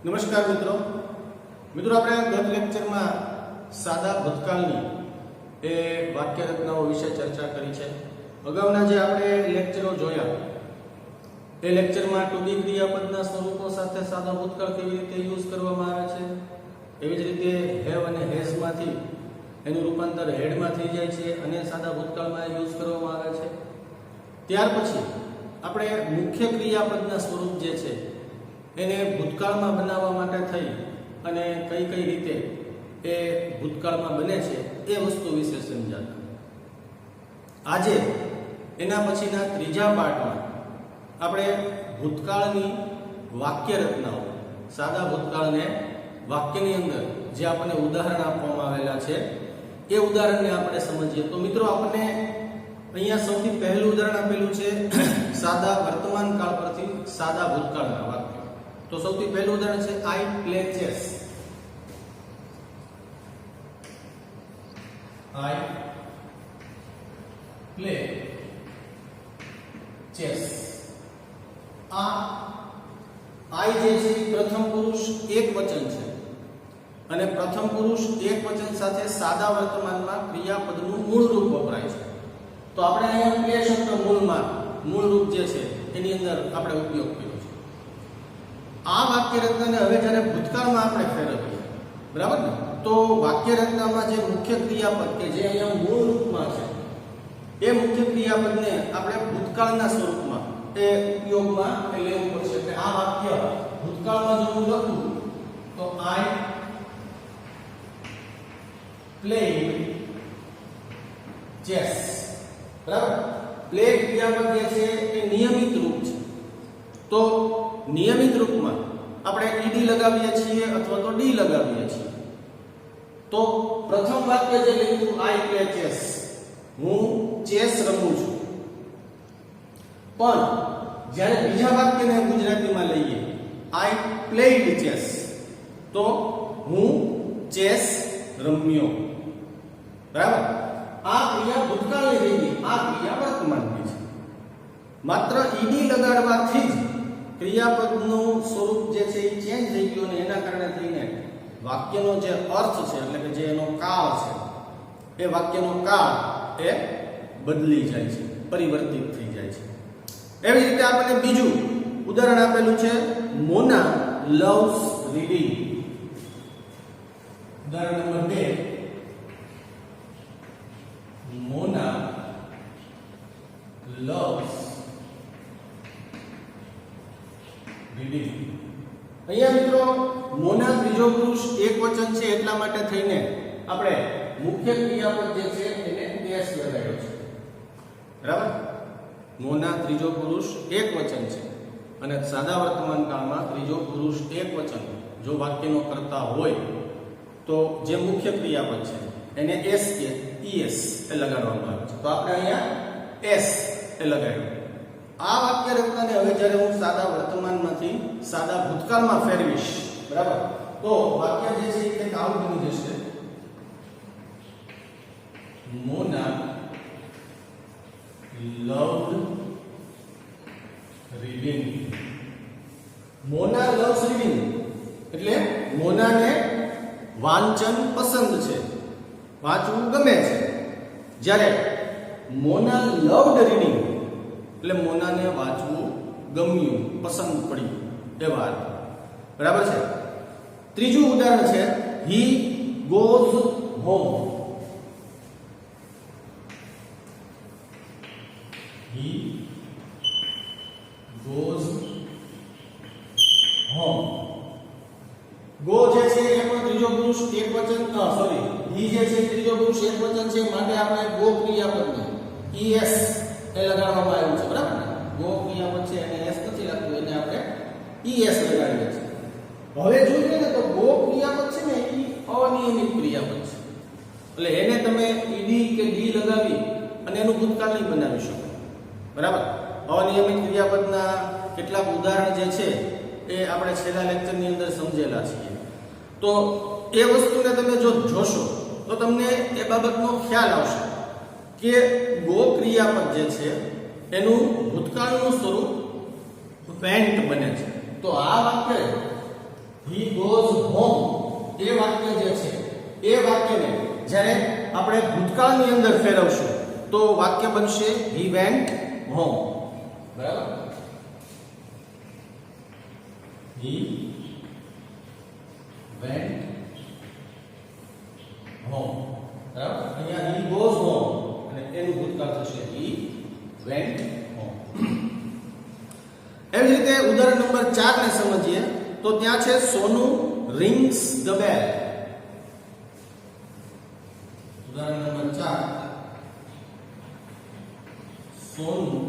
નમસ્કાર મિત્રો આપણે ગત લેક્ચરમાં સાદા ભૂતકાળની એ વાક્ય રચનાઓ વિશે ચર્ચા કરી છે। અગાઉના જે આપણે લેક્ચરો જોયા એ લેક્ચરમાં ટુ બી ક્રિયાપદના સ્વરૂપો સાથે સાદા ભૂતકાળ કેવી રીતે યુઝ કરવામાં આવે છે, એવી જ રીતે હેવ અને હેઝ માંથી એનું રૂપાંતર હેડમાં થઈ જાય છે અને સાદા ભૂતકાળમાં યુઝ કરવામાં આવે છે। ત્યાર પછી આપણે મુખ્ય ક્રિયાપદના સ્વરૂપ જે છે એને ભૂતકાળમાં બનાવવા માટે થઈ અને કઈ કઈ રીતે એ ભૂતકાળમાં બને છે એ વસ્તુ વિશે સમજાતા। આજે એના પછીના ત્રીજા પાઠમાં આપણે ભૂતકાળની વાક્ય રચનાઓ, સાદા ભૂતકાળને વાક્યની અંદર જે આપણને ઉદાહરણ આપવામાં આવેલા છે એ ઉદાહરણને આપણે સમજીએ। તો મિત્રો આપણને અહીંયા સૌથી પહેલું ઉદાહરણ આપેલું છે સાદા વર્તમાન કાળ પરથી સાદા ભૂતકાળના વાક્ય। તો સૌથી પહેલું ઉદાહરણ છે I play chess. I play chess. આ આઈ જે છે પ્રથમ પુરુષ એક વચન છે અને પ્રથમ પુરુષ એક વચન સાથે સાદા વર્તમાનમાં ક્રિયાપદનું મૂળ રૂપ વપરાય છે। તો આપણે અહીંયા પ્લે શબ્દ મૂળ રૂપ જે છે એની અંદર આપણે ઉપયોગ કર્યો છે। આ વાક્ય રચનાને હવે જ્યારે ભૂતકાળમાં આપણે ફેરવીએ, બરાબર ને, તો વાક્ય રચનામાં જે મુખ્ય ક્રિયાપદ કે જે અહીંયા મૂળ રૂપમાં છે એ મુખ્ય ક્રિયાપદને આપણે ભૂતકાળના સ્વરૂપમાં એ ઉપયોગમાં લેવું પડશે। એટલે આ વાક્ય ભૂતકાળમાં જો હું લખું તો આઈ પ્લેડ ચેસ, બરાબર। પ્લે ક્રિયાપદ જે છે એ નિયમિત રૂપ છે। તો નિયમિત રૂપમાં આપણે ઈડી લગાવીએ છીએ અથવા તો ડી લગાવીએ છીએ। તો પ્રથમ વાક્ય જે લખ્યું આઈ પ્લે ચેસ, હું ચેસ રમું છું। પણ જ્યારે બીજા વાક્યને ગુજરાતીમાં લઈએ આઈ પ્લેડ ચેસ, તો હું ચેસ રમ્યો, બરાબર। આ ક્રિયા ભૂતકાળની થઈ ગઈ, આ ક્રિયા વર્તમાનની છે। માત્ર ઈડી લગાડવાથી જ ક્રિયાપદનું સ્વરૂપ જે છે એ ચેન્જ થઈ ગયું અને એના કારણે થઈને વાક્યનો જે અર્થ છે એટલે કે જે એનો કાળ છે એ વાક્યનો કાળ એ બદલી જાય છે, પરિવર્તિત થઈ જાય છે। એવી રીતે આપણને બીજું ઉદાહરણ આપેલું છે મોના લવ્સ રીડિંગ। ઉદાહરણ નંબર 2, મોના લવ્સ રીડિંગ। અહીંયા મિત્રો મોના ત્રીજો પુરુષ એક વચન છે એટલા માટે થઈને આપણે મુખ્ય ક્રિયાપદ જે છે એને એસ લગાડ્યો છે, બરાબર। મોના ત્રીજો પુરુષ એક વચન છે અને સાદા વર્તમાન કાળમાં ત્રીજો પુરુષ એક વચન જો વાક્યનો કરતા હોય તો જે મુખ્ય ક્રિયાપદ છે એને એસ કે ઈએસ એ લગાડવામાં આવે છે। તો આપણે અહીંયા એસ એ લગાડ્યું। આ વાક્ય રચનાને હવે જ્યારે હું સાદા વર્તમાનમાંથી સાદા ભૂતકાળમાં ફેરવીશ, બરાબર, તો વાક્ય જે છે એ કંઈક આવું બની જશે મોના લવ્ડ રીડિંગ। મોના લવ્સ રીડિંગ એટલે મોનાને વાંચન પસંદ છે, વાંચવું ગમે છે। જ્યારે મોના લવ્ડ રીડિંગ એટલે મોનાને વાંચવું ગમ્યું, પસંદ પડ્યું એવા અર્થ, બરાબર છે। ત્રીજું ઉદાહરણ છે he goes home. He goes home. Go જે છે એ પણ ત્રીજો પુરુષ એક વચન, સોરી, હી જે છે ત્રીજો પુરુષ એક વચન છે માટે આપણે ગો ક્રિયાપદને ઈએસ એ લગાડવામાં આવ્યું છે, બરાબર ને। ગો ક્રિયાપદ છે એને એસ નથી લખવું, એને આપણે ઈએસ લગાડીએ છીએ। હવે જોઈએ ને તો ગો ક્રિયાપદ છે ને એ અનિયમિત ક્રિયાપદ છે, એટલે એને તમે ઈડી કે ડી લગાવી અને એનું ભૂતકાળ નહીં બનાવી શકો, બરાબર। અનિયમિત ક્રિયાપદના કેટલાક ઉદાહરણ જે છે એ આપણે છેલ્લા લેક્ચરની અંદર સમજેલા છીએ। તો એ વસ્તુને તમે જો જોશો તો તમને એ બાબતનો ખ્યાલ આવશે કે ગો ક્રિયાપદ જે છે એનું ભૂતકાળનું સ્વરૂપ વેન્ટ બને છે। તો આ વાક્ય he goes home એ વાક્ય જે છે એ વાક્યને જ્યારે આપણે ભૂતકાળની અંદર ફેરવશું તો વાક્ય બનશે he went home. બરાબર? he went home. બરાબર? અહીંયા he goes home અને એનું ભૂતકાળ થશે he went home. એવી જ રીતે ઉદાહરણ નંબર 4 ને સમજીએ તો ત્યાં છે સોનુ rings the bell. ઉદાહરણ number 4 Sonu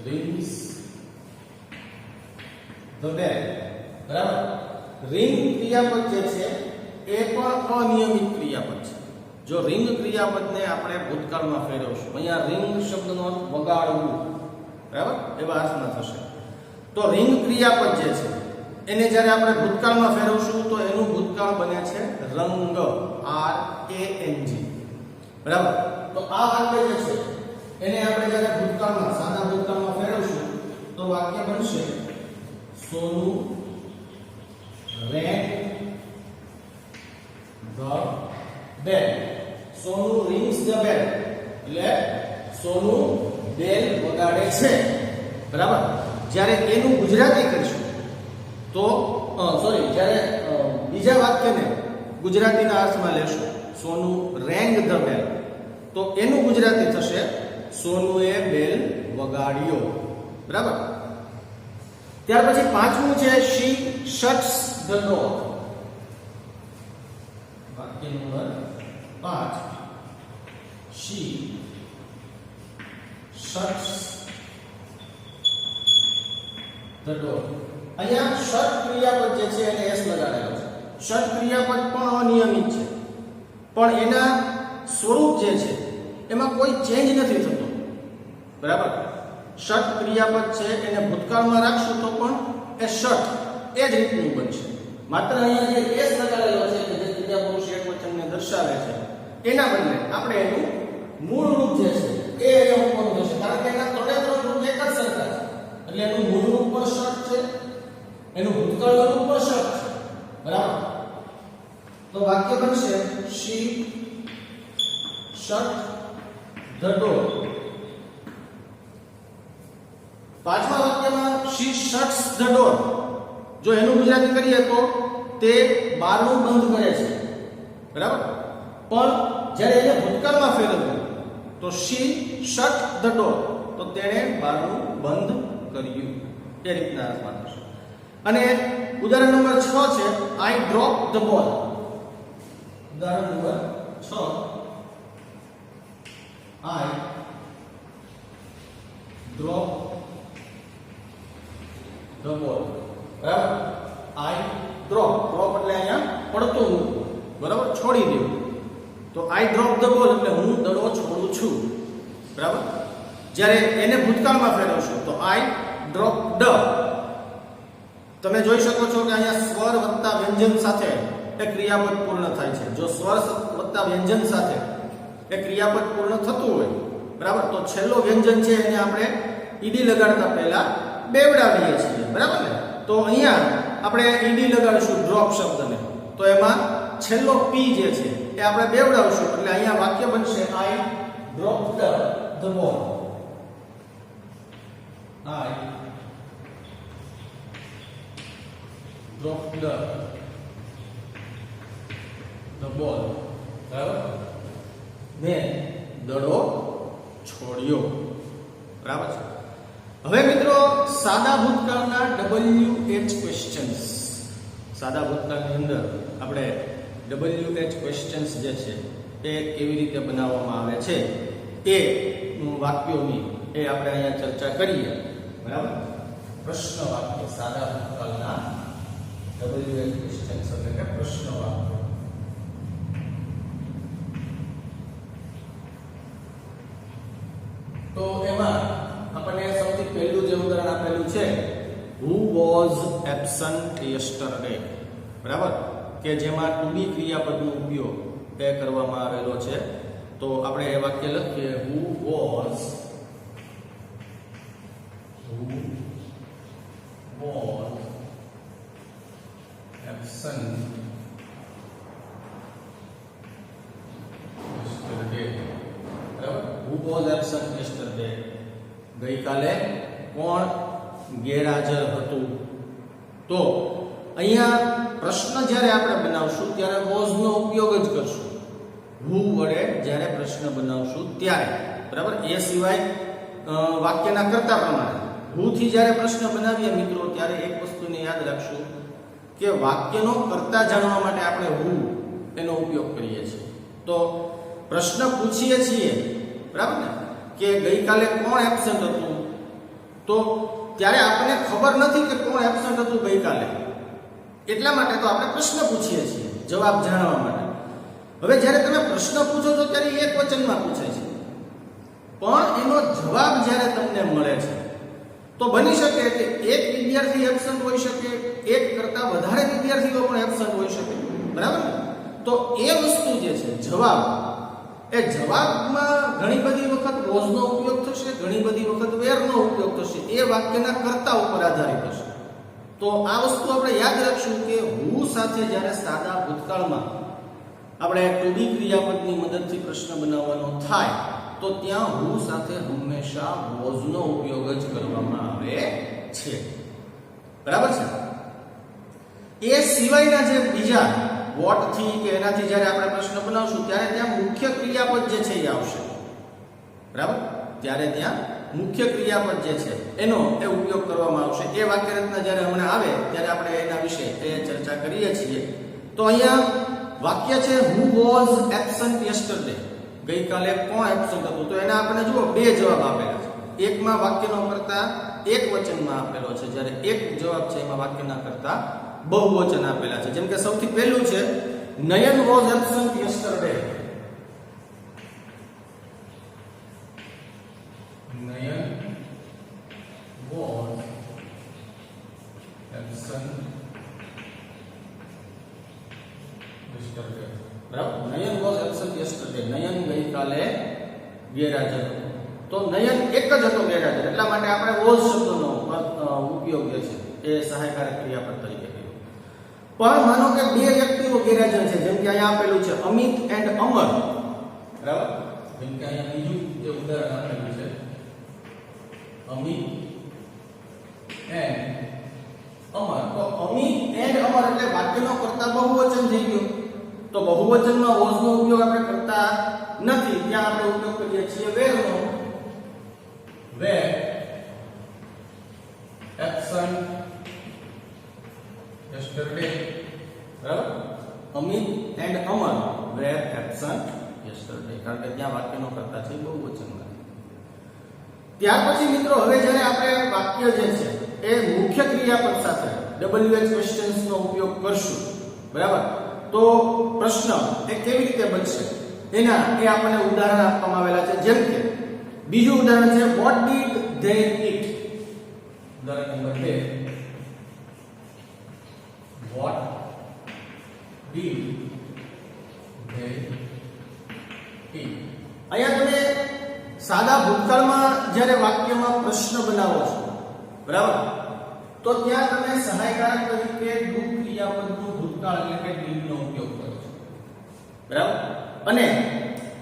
rings the bell. બરાબર? રિંગ ક્રિયાપદ જે છે એ પણ અનિયમિત ક્રિયાપદ છે. જો રિંગ ક્રિયાપદને આપણે ભૂતકાળમાં ફેરવશું, અહીંયા રિંગ શબ્દનો અર્થ વગાડવું, બરાબર, એવા અર્થમાં થશે. તો રિંગ ક્રિયાપદ જે છે એને જ્યારે આપણે ભૂતકાળમાં ફેરવશું તો એનું ભૂતકાળ બને છે રંગ, RANG. બરાબર? તો આ વાક્ય જે છે એને આપણે જ્યારે ભૂતકાળમાં સાદા ભૂતકાળમાં ફેરવશું તો વાક્ય બનશે સોનુ rang the bell. Sonu rings the bell એટલે સોનુ બેલ વગાડે છે. બરાબર? જ્યારે એનું ગુજરાતી કરીશું તો જ્યારે બીજા વાક્યને ગુજરાતીના અર્થમાં લેશું સોનુ rang the bell તો એનું ગુજરાતી થશે સોનુએ બેલ વગાડ્યો. બરાબર? ત્યાર પછી પાંચમું છે she shuts the door. વાક્ય number 5 she shuts the door. અહીંયા શટ ક્રિયાપદ જે છે એને s લગાડેલો છે. શટ ક્રિયાપદ પણ અનિયમિત છે પણ એના સ્વરૂપ જે છે એમાં કોઈ ચેન્જ નથી થતો. બરાબર? શટ ક્રિયાપદ છે એને ભૂતકાળમાં રાખશું તો પણ એ શટ એ જ રીતનું બનશે. માત્ર અહીંયા જે s લગાડેલો છે કે જે ક્રિયા પુરુષ એકવચનને દર્શાવે છે એના બદલે આપણે એનું મૂળ રૂપ જે છે એ અહીંયા મૂકવાનું થશે. કારણ કે એના ત્રણે ત્રણ રૂપ એક જ સરખા છે એટલે એનું મૂળ રૂપ પણ શટ છે, એનું ભૂતકાળનું રૂપ પણ શટ છે. બરાબર? તો વાક્ય બનશે she shut the door. પાંચમા વાક્યમાં she shuts the door જો એનું ગુજરાતી કરીએ તો તે બારણું બંધ કરે છે. બરાબર? પણ જ્યારે એને ભૂતકાળમાં ફેરવ્યું તો she shut the door તો તેણે બારણું બંધ કર્યું. એ રીતના અર્થમાં થશે. અને ઉદાહરણ નંબર 6 છે I dropped the ball. ઉદાહરણ number 6 I drop the ball. બરાબર? I drop એટલે અહીંયા પડતો મૂકવો. બરાબર? છોડી દેવું. તો I drop the ball એટલે હું દડો છોડું છું. બરાબર? જ્યારે એને ભૂતકાળમાં ફેરવશું તો I dropped. તમે જોઈ શકો છો કે અહીંયા સ્વર વત્તા વ્યંજન સાથે એ ક્રિયાપદ પૂર્ણ થાય છે. જો સ્વર વત્તા વ્યંજન સાથે એ ક્રિયાપદ પૂર્ણ થતું હોય, બરાબર, તો છેલ્લો વ્યંજન છે એને આપણે ઈડી લગાડતા પહેલા બેવડાવીએ છીએ. બરાબર ને? તો અહીંયા આપણે ઈડી લગાડીશું ડ્રોપ શબ્દને તો એમાં છેલ્લો પી જે છે એ આપણે બેવડાવશું એટલે અહીંયા વાક્ય બનશે I dropped the ball. I dropped the ball. બરાબર? મેં દડો છોડ્યો. બરાબર છે? હવે મિત્રો સાદા ભૂતકાળના WH ક્વેશ્ચન્સ, સાદા ભૂતકાળની અંદર આપણે WH ક્વેશ્ચન્સ જે છે એ કેવી રીતે બનાવવામાં આવે છે એ વાક્યોની એ આપણે અહીંયા ચર્ચા કરીએ. બરાબર? પ્રશ્ન વાક્ય, સાદા ભૂતકાળના WH ક્વેશ્ચન્સ એટલે કે પ્રશ્ન વાક્ય. તો એમાં આપણને સૌથી પહેલું જે ઉદાહરણ આપેલું છે who was absent yesterday. બરાબર? કે જેમાં to be ક્રિયાપદનો ઉપયોગ એ કરવામાં આવેલો છે. તો આપણે એ વાક્ય લખીએ who was એક્શન યસ્ટરડે, બરાબર. હુ વોઝ એબસન્ટ યસ્ટરડે, ગઈકાલે કોણ ગેરહાજર હતું. તો અહીંયા પ્રશ્ન જ્યારે આપણે બનાવશું ત્યારે વોઝ નો ઉપયોગ જ કરશું. હુ વડે જ્યારે પ્રશ્ન બનાવશું ત્યારે, બરાબર. એ સિવાય વાક્યના કર્તા પ્રમાણે હુ થી જ્યારે પ્રશ્ન બનાવીએ મિત્રો ત્યારે એક વસ્તુને યાદ રાખશું કે વાક્યનો કર્તા જાણવા માટે આપણે હુ એનો ઉપયોગ કરીએ છીએ. તો પ્રશ્ન પૂછીએ છીએ, બરાબર ને, કે ગઈકાલે કોણ એબસન્ટ હતું, તો ત્યારે આપણને ખબર નથી કે કોણ એબસન્ટ હતું ગઈકાલે, એટલા માટે તો આપણે પ્રશ્ન પૂછીએ છીએ જવાબ જાણવા માટે. હવે જ્યારે તમે પ્રશ્ન પૂછો છો ત્યારે એક વચનમાં પૂછે છે, પણ એનો જવાબ જ્યારે તમને મળે છે તો બની શકે કે એક વિદ્યાર્થી એબસન્ટ હોઈ શકે, એક કરતા વધારે વિદ્યાર્થીઓ પણ એબસન્ટ હોઈ શકે, બરાબર. તો એ વસ્તુ જે છે જવાબ, એ જવાબમાં ઘણી બધી વખત વોઝનો ઉપયોગ થશે, ઘણી બધી વખત વેરનો ઉપયોગ થશે. એ વાક્યના કર્તા ઉપર આધારિત હશે. તો આ વસ્તુ આપણે યાદ રાખશું કે હુ સાથે જ્યારે સાદા ભૂતકાળમાં આપણે ટુ બી ક્રિયાપદની મદદથી પ્રશ્ન બનાવવાનો થાય તો ત્યાં હુ સાથે હંમેશા વોઝનો ઉપયોગ જ કરવામાં આવે છે, બરાબર છે. એ સિવાયના જે બીજા વોટ થી કે એનાથી જ્યારે આપણે પ્રશ્ન બનાવશું ત્યારે ત્યાં મુખ્ય ક્રિયાપદ જે છે એ આવશે, બરાબર. ત્યારે ત્યાં મુખ્ય ક્રિયાપદ જે છે એનો એ ઉપયોગ કરવામાં આવશે. એ વાક્યરચના જ્યારે હમણાં આવે ત્યારે આપણે એના વિશે ચર્ચા કરીએ છીએ. તો અહીંયા વાક્ય છે હુ વોઝ એબસન્ટ યસ્ટરડે, ગઈકાલે કોણ એબસન્ટ હતું. તો એના આપણે જુઓ બે જવાબ આપેલા છે. એકમાં વાક્યનો કર્તા એક વચનમાં આપેલો છે, જ્યારે એક જવાબ છે એમાં વાક્યના કર્તા બહુવચન આપેલા છે. જેમ કે સૌથી પહેલું છે Nayan was absent yesterday. Nayan was absent yesterday, બરાબર. Nayan was absent yesterday, Nayan ગઈકાલે ગેરહાજર હતો. તો નયન એક જ હતો ગેરહાજર, એટલા માટે આપણે વોઝ શબ્દનો ઉપયોગ જે છે એ સહાયકારક ક્રિયાપદ તરીકે કર્યો. પણ માનો કે બે વ્યક્તિઓ ગેરહાજર છે, જેમ કે અહીંયા આપેલું છે અમિત એન્ડ અમર, બરાબર. જેમ કે અહીંયા બીજું જે ઉદાહરણ આપેલું છે અમિત એન્ડ અમર. તો અમિત એન્ડ અમર એટલે વાક્યનો કર્તા બહુવચન થઈ ગયો. તો બહુવચનમાં વોઝનો ઉપયોગ આપણે કરતા નથી, ત્યાં આપણે ઉપયોગ કરીએ છીએ વેરનો. વેર એબસન્ટ યસ્ટરડે, બરાબર. Amit and Amar were absent yesterday, કારણ કે ત્યાં વાક્યનો કર્તા છે બહુવચનમાં. ત્યાર પછી મિત્રો હવે જ્યારે આપણે વાક્ય જે છે એ મુખ્ય ક્રિયાપદ સાથે WH ક્વેશ્ચન્સ નો ઉપયોગ કરશું, બરાબર. તો પ્રશ્ન એ કેવી રીતે બનશે એના એ આપણને ઉદાહરણ આપવામાં આવેલા છે. જેમ કે બીજું ઉદાહરણ છે વોટ ડીડ ધે ઈટ. ઉદાહરણ નંબર 2, વોટ ડીડ ધે ઈટ. અહીંયા તમે સાદા ભૂતકાળમાં જ્યારે વાક્યમાં પ્રશ્ન બનાવો છો, બરાબર, તો ત્યાં તમે સહાયકારક તરીકે ડુ ક્રિયાપદનું ભૂતકાળ એટલે કે ડીડ નો ઉપયોગ કરો છો, બરાબર. અને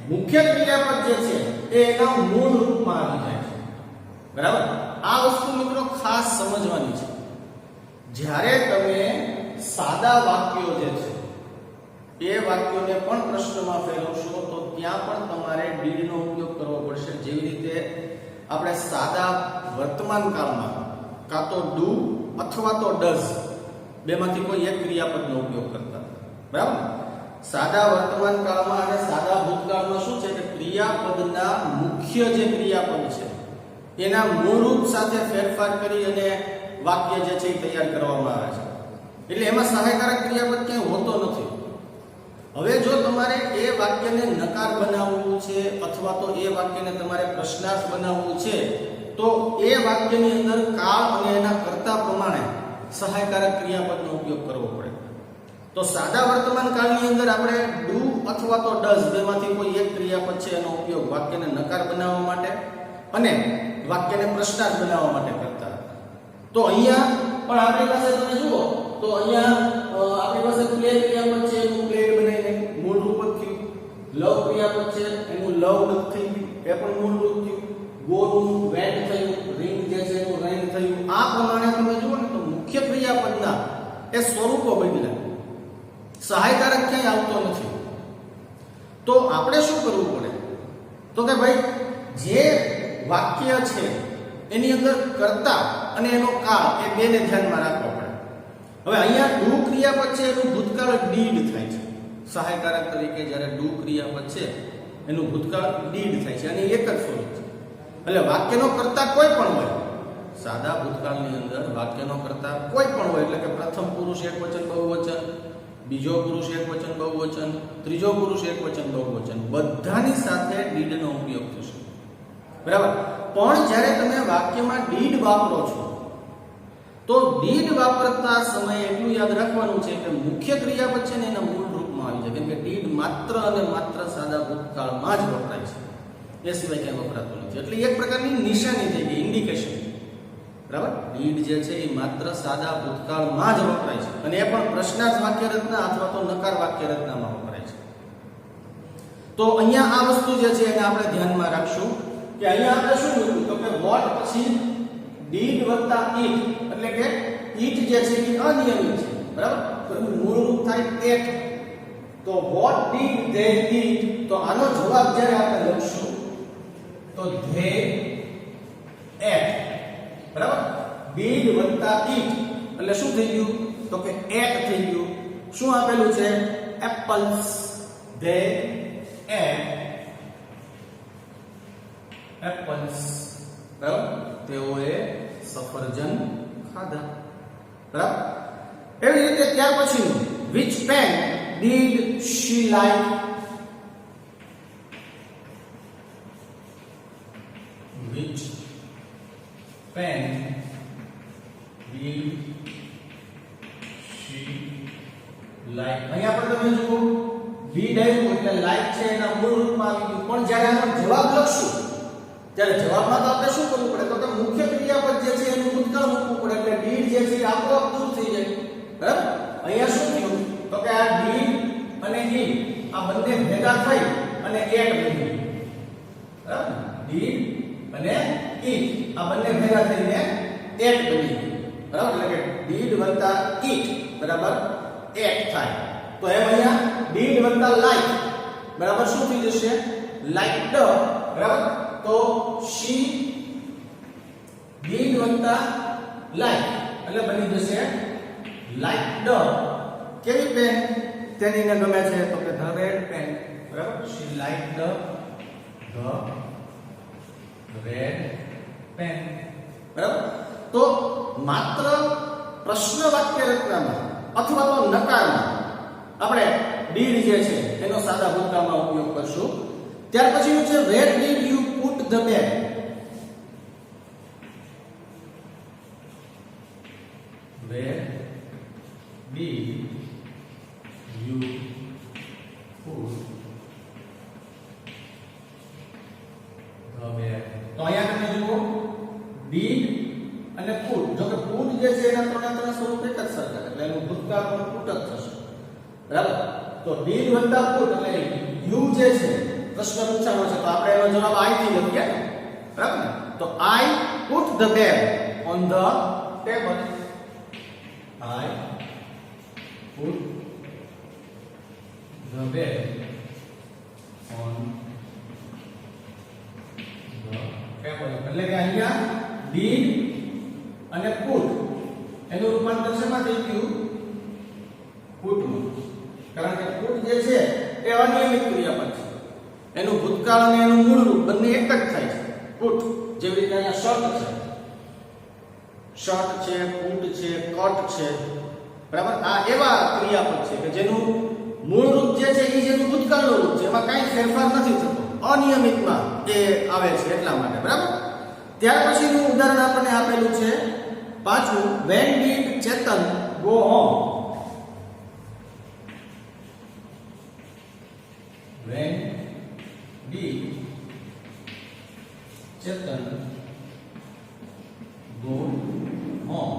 મુખ્ય ક્રિયાપદ જે છે એ એના મૂળ રૂપમાં આવી જાય છે, બરાબર. આ વસ્તુ મિત્રો ખાસ સમજવાની છે. જ્યારે તમે સાદા વાક્યો જે છે એ વાક્યોને પણ પ્રશ્નમાં ફેરવશો તો ત્યાં પણ તમારે ડીડ નો ઉપયોગ કરવો પડશે. જેવી રીતે આપણે સાદા વર્તમાન કાળમાં કાં તો ડુ અથવા તો ડઝ બેમાંથી કોઈ એક ક્રિયાપદનો ઉપયોગ કરતા, બરાબર. સાદા વર્તમાન કાળમાં અને સાદા ભૂતકાળમાં શું છે કે ક્રિયાપદના મુખ્ય જે ક્રિયાપદ છે એના મૂળ રૂપ સાથે ફેરફાર કરી અને વાક્ય જે છે એ તૈયાર કરવામાં આવે છે. એટલે એમાં સહાયકારક ક્રિયાપદ ક્યાંય હોતો નથી. હવે જો તમારે એ વાક્યને નકાર બનાવવું છે અથવા તો એ વાક્યને તમારે પ્રશ્નાર્થ બનાવવું છે તો એ વાક્યની અંદર કાળ અને એના કર્તા પ્રમાણે સહાયકારક ક્રિયાપદનો ઉપયોગ કરવો પડે. તો સાદા વર્તમાન કાળની અંદર આપણે ડુ અથવા તો ડઝ બેમાંથી કોઈ એક ક્રિયાપદ છે એનો ઉપયોગ વાક્યને નકાર બનાવવા માટે અને વાક્યને પ્રશ્નાર્થ બનાવવા માટે કરતા. તો અહીંયા પણ આપણી પાસે તમે જુઓ તો અહીંયા આપણી પાસે પ્લે ક્રિયાપદ છે એનું પ્લેડ બનાવીને મૂળ રૂપ જ થયું. લવ ક્રિયાપદ છે એનું લવડ થઈ ગયું, એ પણ મૂળ રૂપ થયું. ગો નું વેન્ટ થયું, રિંગ જે છે એનું રેન થયું. આ પ્રમાણે તમે જુઓ ને તો મુખ્ય ક્રિયાપદના એ સ્વરૂપો બદલાય, સહાયકારક ક્યાંય આવતો નથી. તો આપણે શું કરવું પડે? તો કે ભાઈ જે વાક્ય છે એની અંદર કર્તા અને એનો કાળ એ બેને ધ્યાનમાં રાખવા પડે. હવે અહીંયા ડુ ક્રિયાપદ છે એનું ભૂતકાળ ડીડ થાય છે. સહાયકારક તરીકે જ્યારે ડુ ક્રિયાપદ છે એનું ભૂતકાળ ડીડ થાય છે અને એક જ સ્વરૂપ છે. એટલે વાક્યનો કર્તા કોઈ પણ હોય, સાદા ભૂતકાળની અંદર વાક્યનો કર્તા કોઈ પણ હોય, એટલે કે પ્રથમ પુરુષ એકવચન બહુવચન, બીજો પુરુષ એકવચન બહુવચન, ત્રીજો પુરુષ એકવચન બહુવચન, બધાની સાથે ડીડનો ઉપયોગ થશે. બરાબર. પણ જ્યારે તમે વાક્યમાં ડીડ વાપરો છો તો ડીડ વાપરતા સમયે એટલું યાદ રાખવાનું છે કે મુખ્ય ક્રિયાપદ છે ને એના મૂળ રૂપમાં આવી જાય. કેમ કે ડીડ માત્ર અને માત્ર સાદા ભૂતકાળમાં જ વપરાય છે, એ સિવાય ક્યાંય વપરાતું નથી. એટલે એક પ્રકારની નિશાની થઈ ગઈ, ઇન્ડિકેશન. બરાબર. ડીડ જે છે એ માત્ર સાદા ભૂતકાળમાં જ વપરાય છે અને એ પણ પ્રશ્નાર્થ વાક્ય રચના અથવા તો નકાર વાક્ય રચનામાં વપરાય છે. તો અહીંયા આ વસ્તુ જે છે એને આપણે ધ્યાનમાં રાખશું કે અહીંયા આપણે શું લખ્યું તો કે વોટ પછી ડીડ વત્તા ઈટ, એટલે કે ઈટ જે છે એ અનિયમિત છે. બરાબર. તો એનું મૂળ રૂપ થાય એટ. તો વોટ ડીડ ધે ઈટ, તો આનો જવાબ જ્યારે આપણે લખશું તો ધે એટ. બરાબર. ડીડ વત્તા ઈટ એટલે શું થઈ ગયું તો કે એટ થઈ ગયું. શું આપેલું છે? એપલ્સ. They ate apples. બરાબર. તેઓએ સફરજન ખાધા. બરાબર. એવી રીતે ત્યાર પછી which pen did she like? Which pen did she like? અહીંયા પણ તમે જુઓ did આવ્યું એટલે like છે એના મૂળ રૂપમાં આવી ગયું. પણ જ્યારે આનો જવાબ લખશું ત્યારે જવાબમાં તો આપણે શું કરવું પડે તો કે મુખ્ય ક્રિયાપદ જે છે એનું ભૂતકાળ મૂકવું પડે. એટલે did જે છે આપોઆપ દૂર થઈ જાય. બરાબર. અહીંયા શું થયું તો કે આ did અને did આ બંને ભેગા થઈ અને એટ બની ગયું. બરાબર. did અને it આ બંને ભેગા થઈને એટ બની ગયું. બરાબર. એટલે કે did વત્તા it બરાબર એટ થાય. તો એમ અહીંયા did વત્તા like બરાબર શું થઈ જશે? liked. બરાબર. તો she did વત્તા like એટલે બની જશે liked. કેવી પેન તેનીને ગમે છે તો કે the red pen. બરાબર. she liked the red pen. બરાબર. તો માત્ર પ્રશ્ન વાક્ય રચનામાં અથવા તો નકારમાં આપણે did જે છે એનો સાદા ભૂતકાળમાં ઉપયોગ કરશું. ત્યાર પછીનું છે where did you put the bag? Where did you put the bag? તો અહીંયા તમે જુઓ did અને put. જો કે put જે છે એના ત્રણે સ્વરૂપ એક જ સરખા એટલે એનું ભૂતકાળ પણ put જ થશે. બરાબર. તો did વત્તા put એટલે you જે છે પ્રશ્ન પૂછવાનો છે તો આપણે એનો જવાબ I થી લખીએ. બરાબર ને? તો I put the bag on the table. I put the bag on the table. એટલે કે અહીંયા did અને put એનું રૂપાંતર શેમાં થઈ ગયું? put માં. કારણ કે put જે છે એ અનિયમિત ક્રિયાપદ છે. એનું ભૂતકાળ અને એનું મૂળ રૂપ બંને એક જ થાય છે. put જેવી રીતે અહીંયા શર્ટ છે, put છે, કટ છે. બરાબર. આ એવા ક્રિયાપદ છે કે જેનું મૂળ રૂપ જે છે એ જેનું ભૂતકાળનું રૂપ છે એમાં કાંઈ ફેરફાર નથી થતો, અનિયમિતમાં એ આવે છે એટલા માટે. બરાબર. ત્યાર પછીનું ઉદાહરણ આપણને આપેલું છે પાછું when did Chetan go home? When did Chetan go home?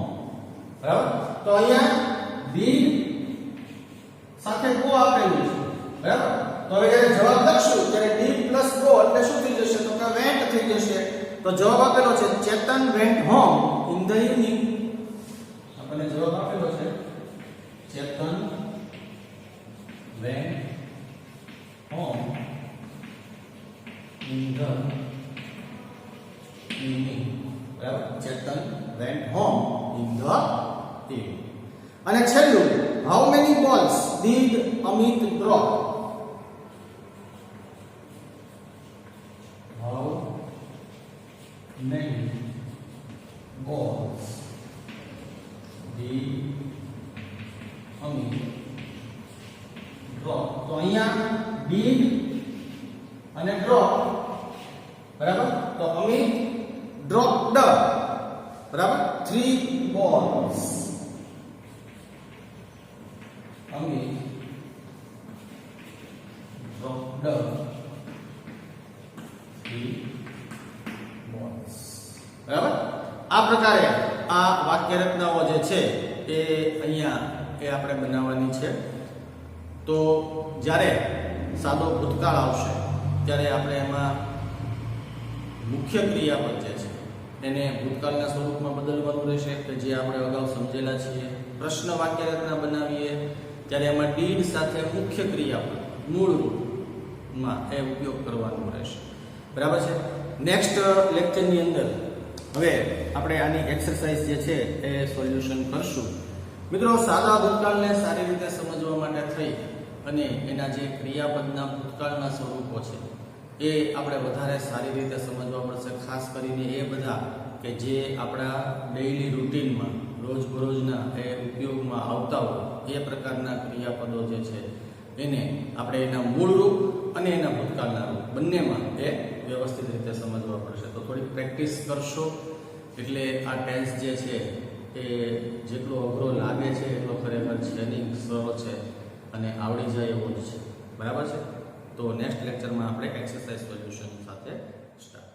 બરાબર. તો અહીંયા did સાથે go આપેલું છે બરાબર. તો હવે જ્યારે જવાબ લખશું ત્યારે did plus go એટલે શું થઈ જશે તો કે went થઈ જશે. તો જવાબ આપેલો છે ચેતન went home in the evening. આપણને જવાબ આપેલો છે ચેતન went home in the evening. બરાબર. ચેતન went home in the evening. અને છેલ્લું how many balls did Amit drop? How many balls did Amit drop? તો અહીંયા did અને drop બરાબર. તો Amit dropped બરાબર 3 balls. Amit dropped 3 balls. બરાબર. આ પ્રકારે આ વાક્ય રચનાઓ જે છે એ અહીંયા એ આપણે બનાવવાની છે. તો જ્યારે સાદો ભૂતકાળ આવશે ત્યારે આપણે એમાં મુખ્ય ક્રિયાપદ જે છે એને ભૂતકાળના સ્વરૂપમાં બદલવાનું રહેશે કે જે આપણે અગાઉ સમજેલા છીએ. પ્રશ્ન વાક્ય રચના બનાવીએ ત્યારે એમાં did સાથે મુખ્ય ક્રિયાપદ મૂળ રૂપમાં એ ઉપયોગ કરવાનો રહેશે. બરાબર છે. નેક્સ્ટ લેક્ચરની અંદર હવે આપણે આની એક્સરસાઇઝ જે છે એ સોલ્યુશન કરશું. મિત્રો સાદા ભૂતકાળને સારી રીતે સમજવા માટે થઈ અને એના જે ક્રિયાપદના ભૂતકાળના સ્વરૂપો છે એ આપણે વધારે સારી રીતે સમજવા પડશે. ખાસ કરીને એ બધા કે જે આપણા ડેઇલી રૂટીનમાં રોજબરોજના એ ઉપયોગમાં આવતા હોય એ પ્રકારના ક્રિયાપદો જે છે એને આપણે એના મૂળ રૂપ અને એના ભૂતકાળના રૂપ બંનેમાં એ વ્યવસ્થિત રીતે સમજવા પડશે. તો થોડી પ્રેક્ટિસ કરશો એટલે આ ટેન્સ જે છે એ જેટલો અઘરો લાગે છે એટલો ખરેખર છે નહીં, સરળ છે અને આવડી જાય એવો જ છે. બરાબર છે. તો નેક્સ્ટ લેક્ચરમાં આપણે એક્સરસાઇઝ સોલ્યુશન સાથે સ્ટાર્ટ